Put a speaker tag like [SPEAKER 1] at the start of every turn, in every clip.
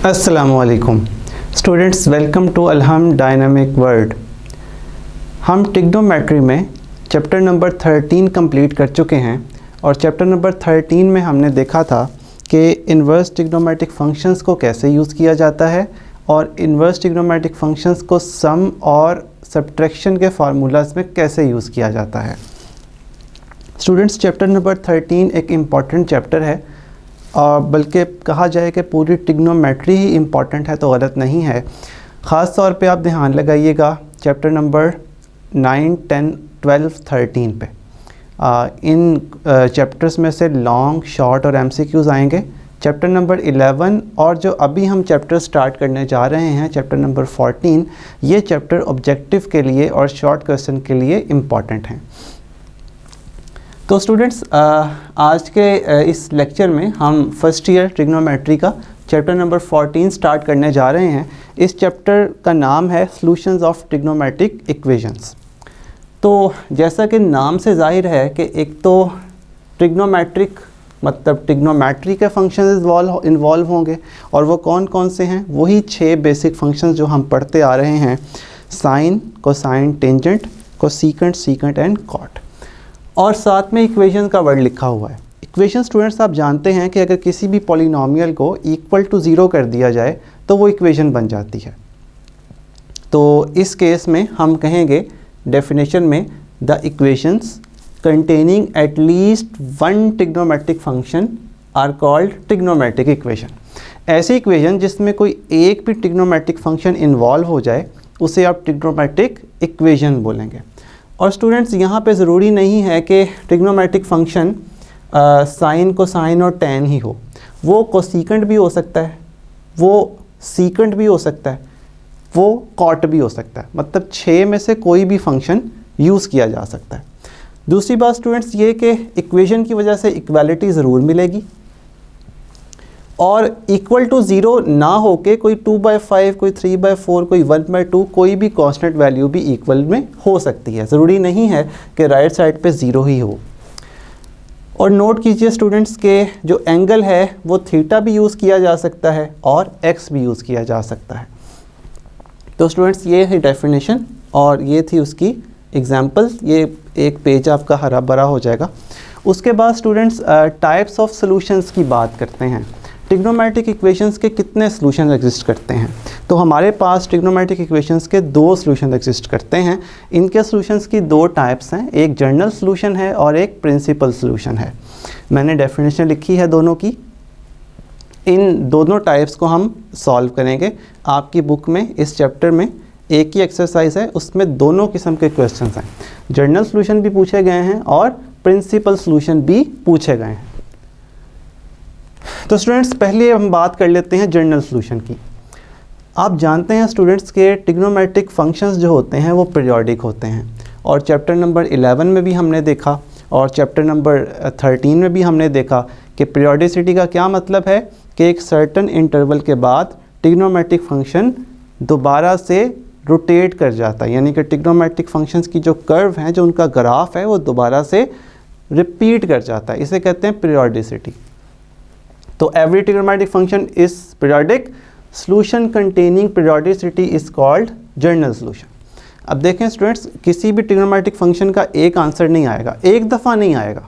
[SPEAKER 1] अस्सलामुअलैकुम students, welcome to Alham dynamic world. हम trigonometry में चैप्टर नंबर 13 कंप्लीट कर चुके हैं और चैप्टर नंबर 13 में हमने देखा था कि इन्वर्स ट्रिग्नोमेट्रिक फंक्शंस को कैसे यूज़ किया जाता है और इन्वर्स ट्रिग्नोमेट्रिक फंक्शंस को सम और सब्ट्रैक्शन के फार्मूलाज में कैसे यूज़ किया जाता है। स्टूडेंट्स, चैप्टर नंबर 13 एक इम्पॉर्टेंट चैप्टर है और बल्कि कहा जाए कि पूरी ट्रिग्नोमेट्री ही इम्पॉर्टेंट है तो गलत नहीं है। ख़ास तौर पे आप ध्यान लगाइएगा चैप्टर नंबर 9, 10, 12, 13 पे। इन चैप्टर्स में से लॉन्ग, शॉर्ट और MCQs आएंगे। चैप्टर नंबर 11 और जो अभी हम चैप्टर स्टार्ट करने जा रहे हैं चैप्टर नंबर 14, ये चैप्टर ऑब्जेक्टिव के लिए और शॉर्ट क्वेश्चन के लिए इम्पॉर्टेंट हैं। तो स्टूडेंट्स, आज के इस लेक्चर में हम फर्स्ट ईयर ट्रिग्नोमेट्री का चैप्टर नंबर 14 स्टार्ट करने जा रहे हैं। इस चैप्टर का नाम है सॉल्यूशंस ऑफ ट्रिग्नोमेट्रिक इक्वेशंस। तो जैसा कि नाम से जाहिर है कि एक तो ट्रिग्नोमेट्रिक मतलब ट्रिग्नोमेट्री के फंक्शंस इन्वॉल्व होंगे और वो कौन कौन से हैं, वही 6 बेसिक फंक्शंस जो हम पढ़ते आ रहे हैं: sine, cosine, tangent, cosecant, secant and cot. और साथ में इक्वेशन का वर्ड लिखा हुआ है। इक्वेशन स्टूडेंट्स आप जानते हैं कि अगर किसी भी पॉलिनोमियल को इक्वल टू 0 कर दिया जाए तो वो इक्वेशन बन जाती है। तो इस केस में हम कहेंगे डेफिनेशन में the equations containing at least one trigonometric function are called trigonometric equation. ऐसी इक्वेशन जिसमें कोई एक भी ट्रिग्नोमेट्रिक फंक्शन इन्वॉल्व हो जाए उसे आप ट्रिग्नोमेट्रिक इक्वेशन बोलेंगे। और स्टूडेंट्स, यहाँ पे ज़रूरी नहीं है कि ट्रिग्नोमेट्रिक फंक्शन साइन, कोसाइन और टैन ही हो। वो कोसेकेंट भी हो सकता है, वो सीकेंट भी हो सकता है, वो कॉट भी हो सकता है। मतलब 6 में से कोई भी फंक्शन यूज़ किया जा सकता है। दूसरी बात स्टूडेंट्स ये कि इक्वेशन की वजह से इक्वालिटी ज़रूर मिलेगी और इक्वल टू 0 ना हो के कोई 2/5, कोई 3/4, कोई 1/2, कोई भी कांस्टेंट वैल्यू भी इक्वल में हो सकती है। ज़रूरी नहीं है कि राइट साइड पे 0 ही हो। और नोट कीजिए स्टूडेंट्स के जो एंगल है वो थीटा भी यूज़ किया जा सकता है और एक्स भी यूज़ किया जा सकता है। तो स्टूडेंट्स, ये है डेफिनेशन और ये थी उसकी एग्जाम्पल्स। ये एक पेज आपका हरा भरा हो जाएगा। उसके बाद स्टूडेंट्स टाइप्स ऑफ सॉल्यूशंस की बात करते हैं। ट्रिग्नोमेट्रिक इक्वेशंस के कितने सॉल्यूशन एग्जिस्ट करते हैं? तो हमारे पास ट्रिग्नोमेट्रिक इक्वेशंस के 2 सॉल्यूशन एग्जिस्ट करते हैं। इनके सॉल्यूशंस की 2 टाइप्स हैं, एक जनरल सॉल्यूशन है और एक प्रिंसिपल सॉल्यूशन है। मैंने डेफिनेशन लिखी है दोनों की। इन दोनों टाइप्स को हम सॉल्व करेंगे। आपकी बुक में इस चैप्टर में एक ही एक्सरसाइज है, उसमें दोनों किस्म के क्वेश्चन हैं। जनरल सॉल्यूशन भी पूछे गए हैं और प्रिंसिपल सॉल्यूशन भी पूछे गए हैं। तो स्टूडेंट्स, पहले हम बात कर लेते हैं जनरल सॉल्यूशन की। आप जानते हैं स्टूडेंट्स के ट्रिग्नोमेट्रिक फंक्शंस जो होते हैं वो पीरियोडिक होते हैं और चैप्टर नंबर 11 में भी हमने देखा और चैप्टर नंबर 13 में भी हमने देखा कि पीरियोडिसिटी का क्या मतलब है कि एक सर्टेन इंटरवल के बाद ट्रिग्नोमेट्रिक फंक्शन दोबारा से रोटेट कर जाता है, यानी कि ट्रिग्नोमेट्रिक फंक्शंस की जो कर्व हैं, जो उनका ग्राफ है, वो दोबारा से रिपीट कर जाता है। इसे कहते हैं पीरियोडिसिटी। तो every trigonometric function is periodic. Solution containing periodicity is called general solution. अब देखें स्टूडेंट्स, किसी भी ट्रिग्नोमेट्रिक फंक्शन का एक आंसर नहीं आएगा, एक दफ़ा नहीं आएगा,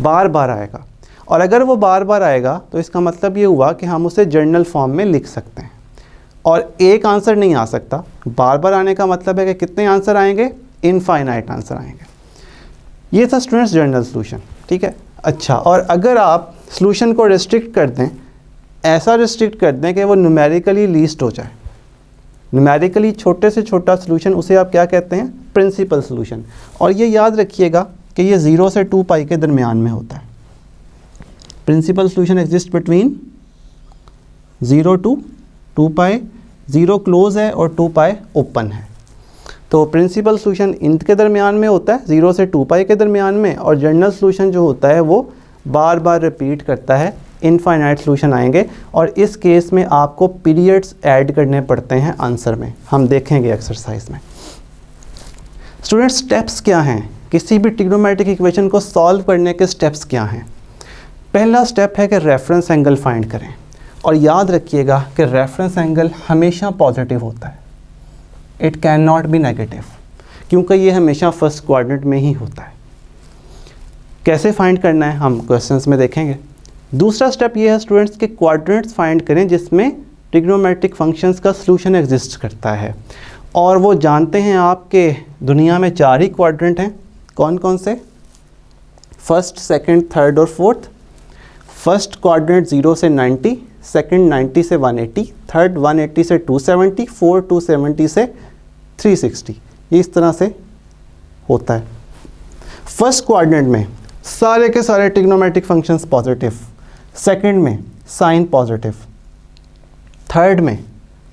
[SPEAKER 1] बार बार आएगा। और अगर वो बार बार आएगा तो इसका मतलब ये हुआ कि हम उसे जनरल फॉर्म में लिख सकते हैं। और एक आंसर नहीं आ सकता, बार बार आने का मतलब है कि कितने आंसर आएंगे? इनफाइनाइट आंसर आएंगे। ये था स्टूडेंट्स जनरल सॉल्यूशन, ठीक है। अच्छा, और अगर आप सॉल्यूशन को रिस्ट्रिक्ट कर दें, ऐसा रिस्ट्रिक्ट कर दें कि वो न्यूमेरिकली लीस्ट हो जाए, न्यूमेरिकली छोटे से छोटा सॉल्यूशन, उसे आप क्या कहते हैं? Principal solution. और ये याद रखिएगा कि ये 0 से 2π के दरमियान में होता है। Principal solution exist between 0 to 2π। 0 close है और 2π ओपन है। तो प्रिंसिपल सॉल्यूशन इनके दरमियान में होता है, 0 से 2π के दरमियान में। और जनरल सॉल्यूशन जो होता है वो बार बार रिपीट करता है, इनफाइनाइट सॉल्यूशन आएंगे। और इस केस में आपको पीरियड्स ऐड करने पड़ते हैं आंसर में, हम देखेंगे एक्सरसाइज में। स्टूडेंट्स, स्टेप्स क्या हैं? किसी भी ट्रिग्नोमेट्रिक इक्वेशन को सॉल्व करने के स्टेप्स क्या हैं? पहला स्टेप है कि रेफरेंस एंगल फाइंड करें। और याद रखिएगा कि रेफरेंस एंगल हमेशा पॉजिटिव होता है, it can not be negative, क्योंकि ये हमेशा फर्स्ट क्वाड्रेंट में ही होता है। कैसे फाइंड करना है हम क्वेश्चंस में देखेंगे। दूसरा स्टेप ये है स्टूडेंट्स कि क्वाड्रेंट्स फाइंड करें जिसमें ट्रिग्नोमेट्रिक फंक्शंस का सॉल्यूशन एग्जिस्ट करता है, और वो जानते हैं आपके दुनिया में 4 ही क्वाड्रेंट हैं। कौन कौन से? फर्स्ट, सेकंड, थर्ड और फोर्थ। फर्स्ट क्वाड्रेंट 0 से 90, सेकंड 90 से 180, थर्ड 180 से 270, फोर्थ 270 से 360। ये इस तरह से होता है। फर्स्ट क्वाड्रेंट में सारे के सारे ट्रिग्नोमेट्रिक फंक्शंस पॉजिटिव, सेकंड में साइन पॉजिटिव, थर्ड में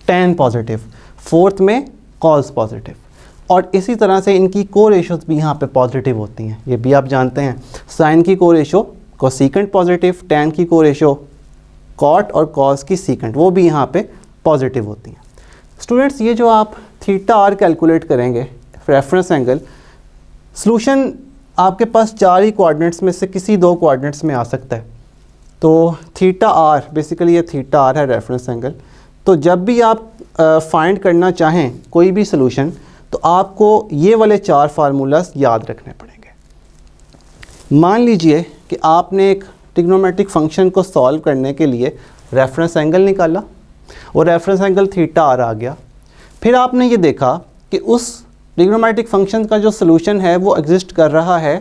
[SPEAKER 1] tan पॉजिटिव, फोर्थ में cos पॉजिटिव, और इसी तरह से इनकी को रेशोज़ भी यहाँ पे पॉजिटिव होती हैं। ये भी आप जानते हैं, साइन की को रेशो कोसिकेंट पॉजिटिव, tan की को रेशो कॉट और cos की सीकेंट, वो भी यहाँ पे पॉजिटिव होती हैं। स्टूडेंट्स, ये जो आप थीटा आर कैलकुलेट करेंगे रेफरेंस एंगल, सॉल्यूशन आपके पास 4 ही कोऑर्डिनेट्स में से किसी 2 कोऑर्डिनेट्स में आ सकता है। तो थीटा आर, बेसिकली ये थीटा आर है रेफरेंस एंगल। तो जब भी आप फाइंड करना चाहें कोई भी सॉल्यूशन, तो आपको ये वाले 4 फार्मूलास याद रखने पड़ेंगे। मान लीजिए कि आपने एक ट्रिग्नोमेट्रिक फंक्शन को सॉल्व करने के लिए रेफरेंस एंगल निकाला और रेफरेंस एंगल थीटा आर आ गया। फिर आपने ये देखा कि उस ट्रिग्नोमेट्रिक फंक्शन का जो सॉल्यूशन है वो एग्जिस्ट कर रहा है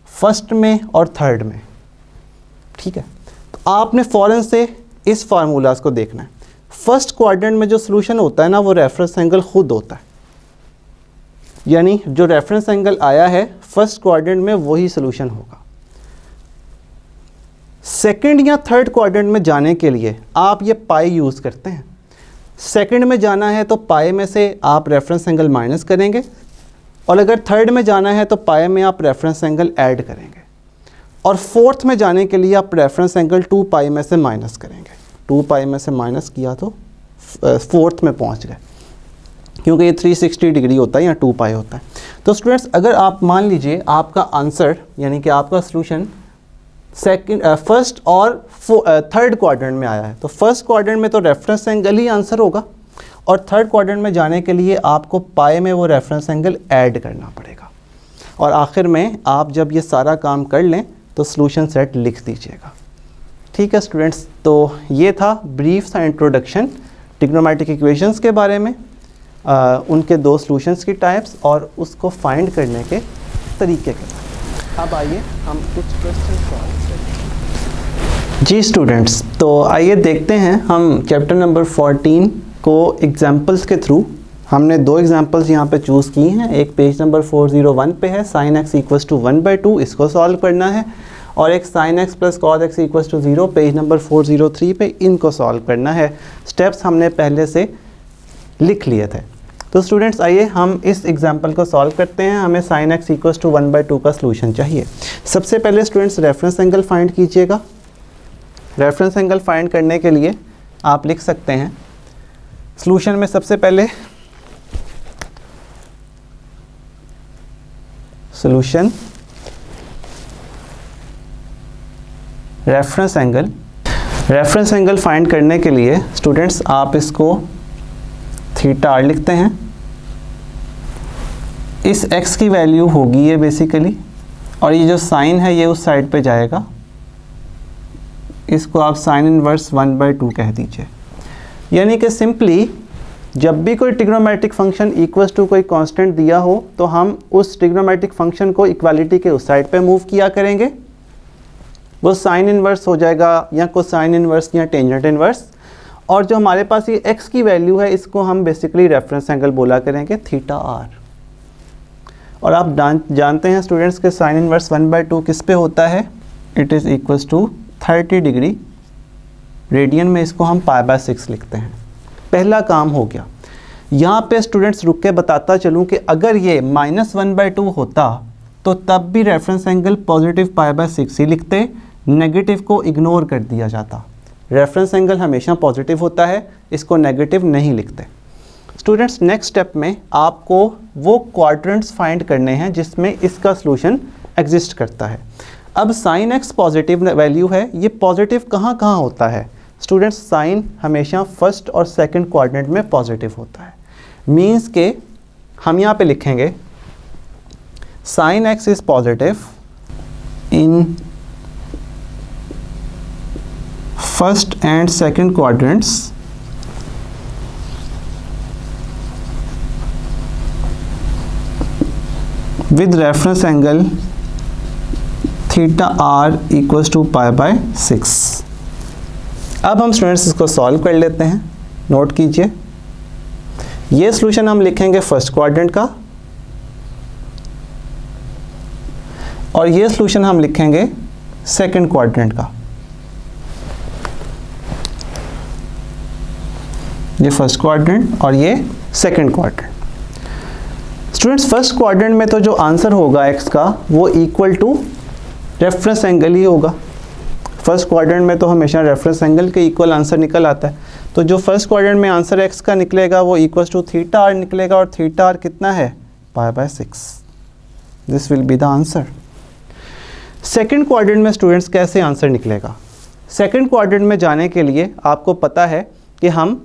[SPEAKER 1] फर्स्ट में और थर्ड में, ठीक है। तो आपने फ़ौरन से इस फार्मूलाज को देखना है। फर्स्ट क्वाड्रेंट में जो सॉल्यूशन होता है ना, वो रेफरेंस एंगल खुद होता है, यानी जो रेफरेंस एंगल आया है फर्स्ट क्वाड्रेंट में वही सॉल्यूशन होगा। सेकंड या थर्ड क्वाड्रेंट में जाने के लिए आप ये पाई यूज़ करते हैं। सेकंड में जाना है तो पाई में से आप रेफरेंस एंगल माइनस करेंगे, और अगर थर्ड में जाना है तो पाई में आप रेफरेंस एंगल ऐड करेंगे, और फोर्थ में जाने के लिए आप रेफरेंस एंगल 2 पाई में से माइनस करेंगे। 2 पाई में से माइनस किया तो फोर्थ में पहुंच गए, क्योंकि ये 360 डिग्री होता है या 2 पाई होता है। तो स्टूडेंट्स, अगर आप मान लीजिए आपका आंसर यानी कि आपका सॉल्यूशन फर्स्ट और थर्ड क्वाड्रेंट में आया है, तो फर्स्ट क्वाड्रेंट में तो रेफरेंस एंगल ही आंसर होगा, और थर्ड क्वाड्रेंट में जाने के लिए आपको पाई में वो रेफरेंस एंगल ऐड करना पड़ेगा। और आखिर में आप जब ये सारा काम कर लें तो सॉल्यूशन सेट लिख दीजिएगा। ठीक है स्टूडेंट्स, तो ये था ब्रीफ सा इंट्रोडक्शन ट्रिग्नोमेट्रिक इक्वेशंस के बारे में, उनके 2 सॉल्यूशंस की टाइप्स और उसको फाइंड करने के तरीके के बारे में। अब आइए हम कुछ क्वेश्चन सॉल्व करें। जी स्टूडेंट्स, तो आइए देखते हैं हम चैप्टर नंबर 14 को एग्जाम्पल्स के थ्रू। हमने 2 एग्जाम्पल्स यहाँ पे चूज़ की हैं। एक पेज नंबर 401 पे है, sin x = 1/2, इसको सॉल्व करना है, और एक sin x + cos x = 0 page number 403 पे इनको सॉल्व करना है। स्टेप्स हमने पहले से लिख लिए थे। तो स्टूडेंट्स, आइए हम इस एग्जाम्पल को सॉल्व करते हैं। हमें sin x = 1/2 का सॉल्यूशन चाहिए। सबसे पहले स्टूडेंट्स रेफरेंस एंगल फाइंड कीजिएगा। रेफरेंस एंगल फाइंड करने के लिए आप लिख सकते हैं सॉल्यूशन में सबसे पहले सॉल्यूशन रेफरेंस एंगल फाइंड करने के लिए स्टूडेंट्स आप इसको थीटा आर लिखते हैं। इस x की वैल्यू होगी ये बेसिकली, और ये जो साइन है ये उस साइड पे जाएगा, इसको आप साइन इनवर्स 1/2 कह दीजिए। यानी कि सिंपली जब भी कोई ट्रिग्नोमेट्रिक फंक्शन इक्वल्स टू कोई कांस्टेंट दिया हो तो हम उस ट्रिग्नोमेट्रिक फंक्शन को इक्वालिटी के उस साइड पे मूव किया करेंगे, वो साइन इनवर्स हो जाएगा या कोसाइन इनवर्स या टेंजेंट इनवर्स। और जो हमारे पास ये x की वैल्यू है इसको हम बेसिकली रेफरेंस एंगल बोला करेंगे थीटा आर। और आप जानते हैं स्टूडेंट्स के साइन इनवर्स 1/2 किस पे होता है, it is equals to 30 degree. Radian में इसको हम π/6 लिखते हैं। पहला काम हो गया। यहाँ पे स्टूडेंट्स रुक के बताता चलूँ कि अगर ये -1/2 होता तो तब भी रेफरेंस एंगल पॉजिटिव π/6 ही लिखते, नेगेटिव को इग्नोर कर दिया जाता। रेफरेंस एंगल हमेशा पॉजिटिव होता है, इसको नेगेटिव नहीं लिखते। स्टूडेंट्स, नेक्स्ट स्टेप में आपको वो क्वाड्रेंट्स फाइंड करने हैं जिसमें इसका सॉल्यूशन एग्जिस्ट करता है। अब sin x पॉजिटिव वैल्यू है, ये पॉजिटिव कहाँ कहाँ होता है स्टूडेंट्स साइन हमेशा फर्स्ट और सेकंड क्वाड्रेंट में पॉजिटिव होता है, मीन्स के हम यहाँ पे लिखेंगे sine x is positive in first and second quadrants with reference angle theta r equals to pi by 6। अब हम स्टूडेंट्स इसको सॉल्व कर लेते हैं। नोट कीजिए, ये सॉल्यूशन हम लिखेंगे फर्स्ट क्वाड्रेंट का और ये सॉल्यूशन हम लिखेंगे सेकंड क्वाड्रेंट का। ये फर्स्ट क्वाड्रेंट और ये second quadrant. Students first quadrant में तो जो आंसर होगा x का वो इक्वल टू रेफरेंस एंगल ही होगा। फर्स्ट क्वाड्रेंट में तो हमेशा रेफरेंस एंगल के इक्वल आंसर निकल आता है, तो जो फर्स्ट क्वाड्रेंट में आंसर x का निकलेगा वो इक्वल टू थीटा r निकलेगा, और थीटा r कितना है, पाई by 6। This will be the answer. Second quadrant में स्टूडेंट्स कैसे आंसर निकलेगा? सेकंड क्वाड्रेंट में जाने के लिए आपको पता है कि हम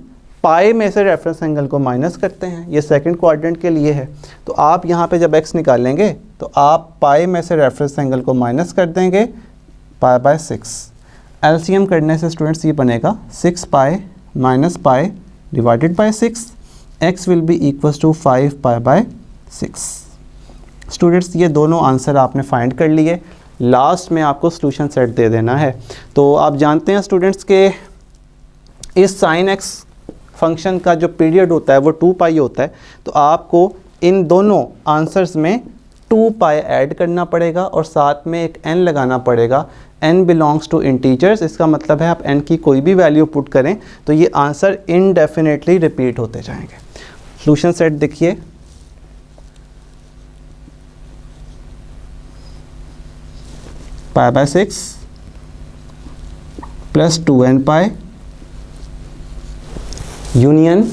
[SPEAKER 1] पाई में से रेफरेंस एंगल को माइनस करते हैं, ये सेकंड क्वाड्रेंट के लिए है। तो आप यहाँ पे जब x निकालेंगे तो आप पाई में से रेफरेंस एंगल को माइनस कर देंगे, पाई बाय 6। एलसीएम करने से स्टूडेंट्स ये बनेगा 6 pi minus pi divided by 6, x will be equals to 5 pi by 6। Students ये दोनों आंसर आपने फाइंड कर लिए, लास्ट में आपको सॉल्यूशन सेट दे देना है। तो आप जानते हैं स्टूडेंट्स के इस साइन एक्स फंक्शन का जो पीरियड होता है वो 2 पाई होता है, तो आपको इन दोनों आंसर्स में 2 पाई ऐड करना पड़ेगा और साथ में एक n लगाना पड़ेगा। n बिलोंग्स टू इंटीजर्स, इसका मतलब है आप n की कोई भी वैल्यू पुट करें तो ये आंसर इनडेफिनेटली रिपीट होते जाएंगे। सॉल्यूशन सेट देखिए, पाई by 6 plus 2n pi union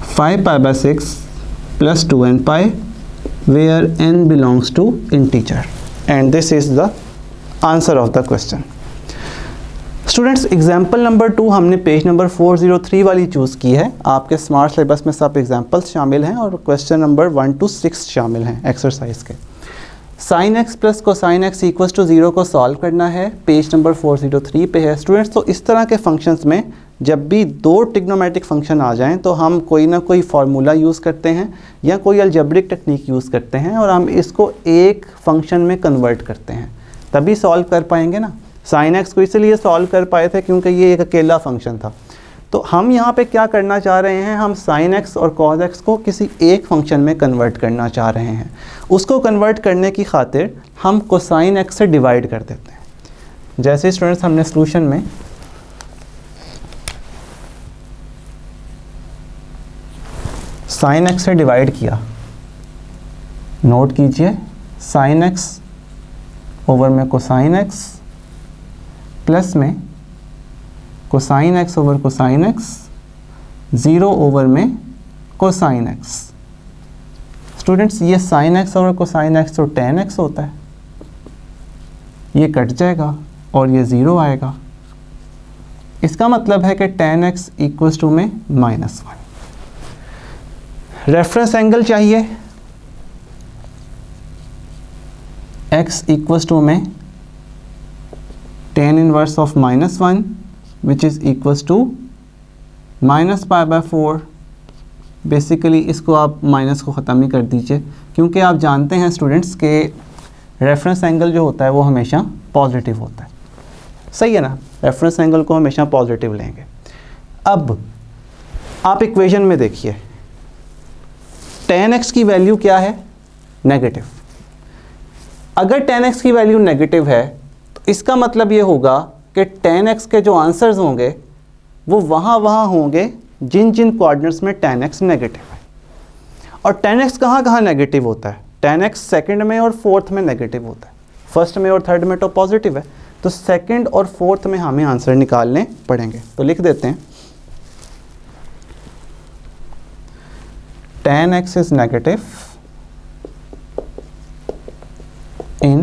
[SPEAKER 1] 5 pi by 6 plus 2n pi where n belongs to integer, and this is the answer of the question। Students example number 2 हमने page number 403 वाली choose की है। आपके smart syllabus में सब examples शामिल हैं और क्वेश्चन नंबर 1 to 6 शामिल हैं एक्सरसाइज के। Sine x plus cosine x equals to 0 को सॉल्व करना है, पेज नंबर 403 पे है स्टूडेंट्स। तो इस तरह के फंक्शंस में जब भी दो ट्रिग्नोमेट्रिक फंक्शन आ जाएं तो हम कोई ना कोई फार्मूला यूज़ करते हैं या कोई अलजेब्रिक टेक्निक यूज़ करते हैं और हम इसको एक फंक्शन में कन्वर्ट करते हैं, तभी सॉल्व कर पाएंगे ना। साइन एक्स को इसलिए सॉल्व कर पाए थे क्योंकि ये एक अकेला फंक्शन था। तो हम यहाँ पे क्या करना चाह रहे हैं, हम साइन एक्स और कॉस एक्स को किसी एक फंक्शन में कन्वर्ट करना चाह रहे हैं। उसको कन्वर्ट करने की खातिर हम कोसाइन एक्स से डिवाइड कर देते हैं। जैसे स्टूडेंट्स हमने सॉल्यूशन में साइन एक्स से डिवाइड किया, नोट कीजिए साइन एक्स ओवर में कोसाइन एक्स प्लस में cosine x over cosine x, 0 over में कोसाइन एक्स। स्टूडेंट्स ये sine x over cosine x तो टेन एक्स होता है, ये कट जाएगा और ये 0 आएगा। इसका मतलब है कि टेन एक्स इक्वल्स टू में -1। रेफरेंस एंगल चाहिए, x इक्वल्स टू में tan inverse of -1 which is equals to -π/4। Basically इसको आप माइनस को ख़त्म ही कर दीजिए, क्योंकि आप जानते हैं स्टूडेंट्स के रेफरेंस एंगल जो होता है वो हमेशा पॉजिटिव होता है, सही है ना। रेफरेंस एंगल को हमेशा पॉजिटिव लेंगे। अब आप इक्वेशन में देखिए tan x की वैल्यू क्या है, नेगेटिव। अगर tan x की वैल्यू नेगेटिव है तो इसका मतलब ये होगा कि tan x के जो आंसर्स होंगे वो वहाँ होंगे जिन जिन कोऑर्डिनेट्स में tan x नेगेटिव है। और tan x कहाँ नेगेटिव होता है, tan x सेकंड में और फोर्थ में नेगेटिव होता है, फर्स्ट में और थर्ड में तो पॉजिटिव है। तो सेकंड और फोर्थ में हमें आंसर निकालने पड़ेंगे। तो लिख देते हैं tan x is negative in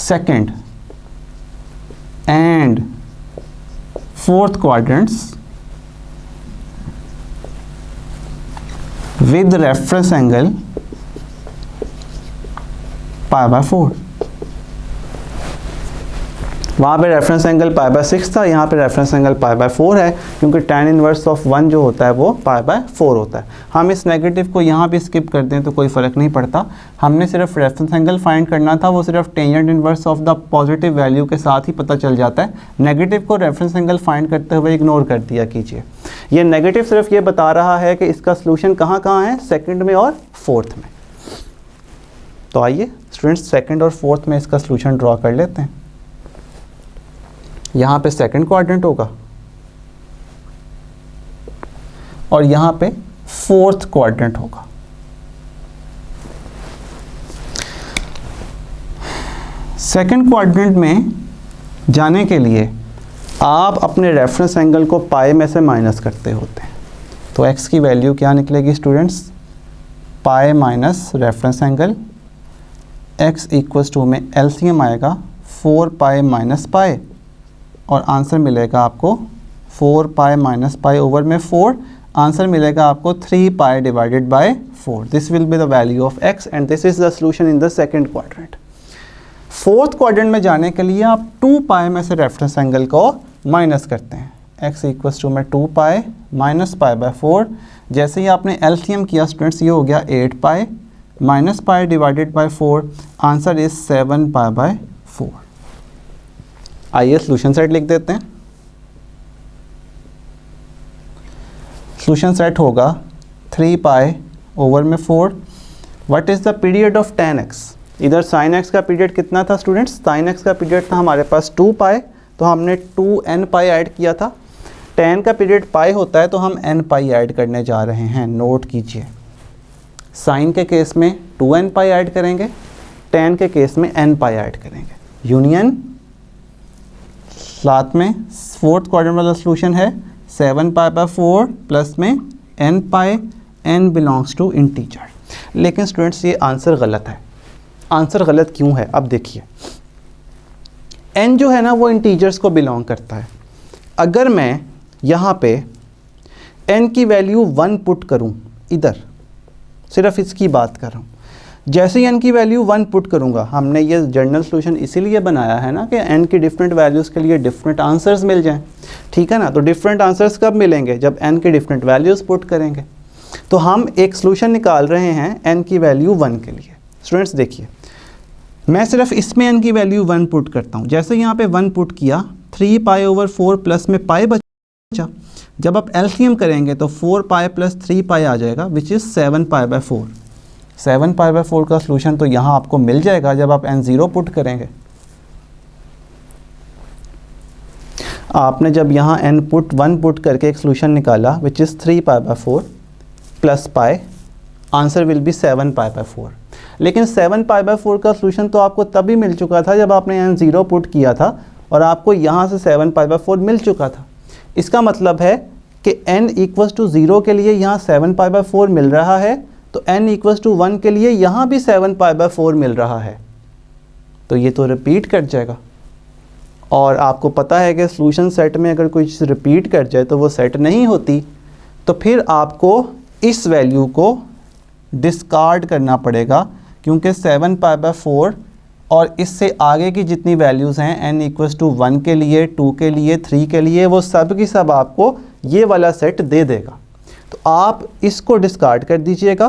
[SPEAKER 1] second and fourth quadrants with reference angle pi by 4। वहाँ पे रेफरेंस एंगल पाई बाय 6 था, यहाँ पे रेफरेंस एंगल पाई बाय 4 है, क्योंकि tan इनवर्स ऑफ 1 जो होता है वो पाई बाय 4 होता है। हम इस नेगेटिव को यहाँ भी स्किप कर दें तो कोई फ़र्क नहीं पड़ता, हमने सिर्फ रेफरेंस एंगल फाइंड करना था, वो सिर्फ tangent inverse of the positive value के साथ ही पता चल जाता है। नेगेटिव को रेफरेंस एंगल फाइंड करते हुए इग्नोर कर दिया कीजिए। ये नेगेटिव सिर्फ ये बता रहा है कि इसका सोल्यूशन कहाँ कहाँ है, सेकेंड में और फोर्थ में। तो आइए स्टूडेंट्स सेकेंड और फोर्थ में इसका सोल्यूशन ड्रॉ कर लेते हैं। यहाँ पे सेकंड क्वाड्रेंट होगा और यहाँ पे फोर्थ क्वाड्रेंट होगा। सेकंड क्वाड्रेंट में जाने के लिए आप अपने रेफरेंस एंगल को पाई में से माइनस करते होते हैं। तो x की वैल्यू क्या निकलेगी students, pi minus reference angle, x equals to में एलसीएम आएगा 4 पाई माइनस पाई और आंसर मिलेगा आपको 4 पाई माइनस पाई ओवर में 4, आंसर मिलेगा आपको 3 पाई divided bye 4। This will be the value of x and this is the solution in the second quadrant. Fourth quadrant में जाने के लिए आप 2 पाई में से रेफरेंस एंगल को माइनस करते हैं। x इक्वल्स टू में 2 पाई माइनस पाई बाय 4, जैसे ही आपने एलसीएम किया स्टूडेंट्स ये हो गया 8 पाई minus pi divided bye 4, answer is 7 pi by 4। आइए सॉल्यूशन सेट लिख देते हैं। सॉल्यूशन सेट होगा 3 पाई ओवर में 4। What is the period of tan x? इधर sin x का पीरियड कितना था स्टूडेंट्स, sin x का पीरियड था हमारे पास 2 पाई, तो हमने 2n पाई ऐड किया था। tan का पीरियड पाई होता है तो हम n पाई ऐड करने जा रहे हैं, नोट कीजिए। sin के केस में 2n पाई ऐड करेंगे, tan के केस में n पाई ऐड करेंगे। यूनियन साथ में फोर्थ क्वाड्रेंट वाला सॉल्यूशन है 7 पाई बाय 4 प्लस में n pi, n belongs to integer. लेकिन स्टूडेंट्स ये आंसर गलत है। आंसर गलत क्यों है, अब देखिए n जो है ना वो इंटीजर्स को बिलोंग करता है। अगर मैं यहाँ पे n की वैल्यू 1 पुट करूँ, इधर सिर्फ इसकी बात कर रहा हूँ, जैसे ही n की वैल्यू 1 पुट करूँगा, हमने ये जनरल सॉल्यूशन इसीलिए बनाया है ना कि n की डिफरेंट वैल्यूज़ के लिए डिफरेंट आंसर्स मिल जाएं, ठीक है ना। तो डिफरेंट आंसर्स कब मिलेंगे, जब n की डिफरेंट वैल्यूज़ पुट करेंगे। तो हम एक सॉल्यूशन निकाल रहे हैं n की वैल्यू 1 के लिए। स्टूडेंट्स देखिए, मैं सिर्फ इसमें n की वैल्यू 1 पुट करता हूँ। जैसे यहाँ पे 1 पुट किया, 3 पाई ओवर 4 प्लस में पाई बचा। जब आप एलसीएम करेंगे तो 4 पाई प्लस 3 पाई आ जाएगा, which is 7 pi by 4। 7 pi by 4 का सॉल्यूशन तो यहाँ आपको मिल जाएगा जब आप n0 पुट करेंगे। आपने जब यहाँ n पुट 1 पुट करके एक सॉल्यूशन निकाला which is 3 pi by 4 plus pi, answer will be 7 pi by 4। लेकिन 7 पाई बाय 4 का सॉल्यूशन तो आपको तभी मिल चुका था जब आपने n0 पुट किया था और आपको यहाँ से 7 पाई बाय 4 मिल चुका था। इसका मतलब है कि n इक्वल्स टू 0 के लिए यहाँ 7 पाई बाय 4 मिल रहा है, तो n इक्वल्स टू 1 के लिए यहाँ भी 7 पाई बाय 4 मिल रहा है। तो ये तो रिपीट कर जाएगा, और आपको पता है कि सॉल्यूशन सेट में अगर कोई चीज़ रिपीट कर जाए तो वो सेट नहीं होती। तो फिर आपको इस वैल्यू को डिस्कार्ड करना पड़ेगा, क्योंकि 7 पाई बाय 4 और इससे आगे की जितनी वैल्यूज़ हैं n इक्वल्स टू 1 के लिए, 2 के लिए, 3 के लिए, वो सब की सब आपको ये वाला सेट दे देगा। तो आप इसको डिस्कार्ड कर दीजिएगा।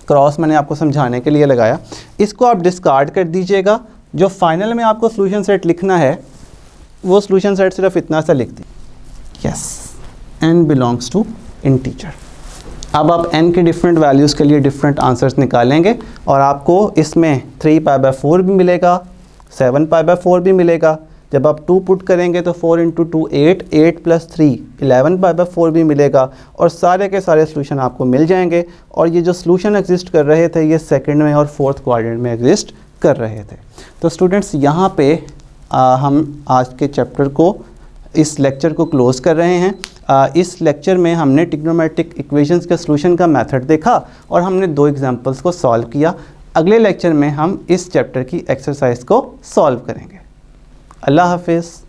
[SPEAKER 1] क्रॉस मैंने आपको समझाने के लिए लगाया, इसको आप डिस्कार्ड कर दीजिएगा। जो फाइनल में आपको सॉल्यूशन सेट लिखना है वो सॉल्यूशन सेट सिर्फ इतना सा लिख दीजिए, yes, n belongs to integer. अब आप n की डिफरेंट वैल्यूज़ के लिए डिफरेंट आंसर्स निकालेंगे और आपको इसमें 3 पाई बाय 4 भी मिलेगा, 7 पाई बाय 4 भी मिलेगा। जब आप 2 पुट करेंगे तो 4 इंटू 2 8, 8 प्लस 3 11 पाई बाय 4 भी मिलेगा, और सारे के सारे सॉल्यूशन आपको मिल जाएंगे। और ये जो सॉल्यूशन एग्जिस्ट कर रहे थे ये सेकंड में और फोर्थ क्वाड्रेंट में एग्जिस्ट कर रहे थे। तो स्टूडेंट्स यहाँ पे हम आज के चैप्टर को, इस लेक्चर को क्लोज़ कर रहे हैं। इस लेक्चर में हमने ट्रिग्नोमेट्रिक इक्वेशंस के सॉल्यूशन का मेथड देखा और हमने 2 एग्जांपल्स को सॉल्व किया। अगले लेक्चर में हम इस चैप्टर की एक्सरसाइज को सॉल्व करेंगे। अल्लाह हाफिज़।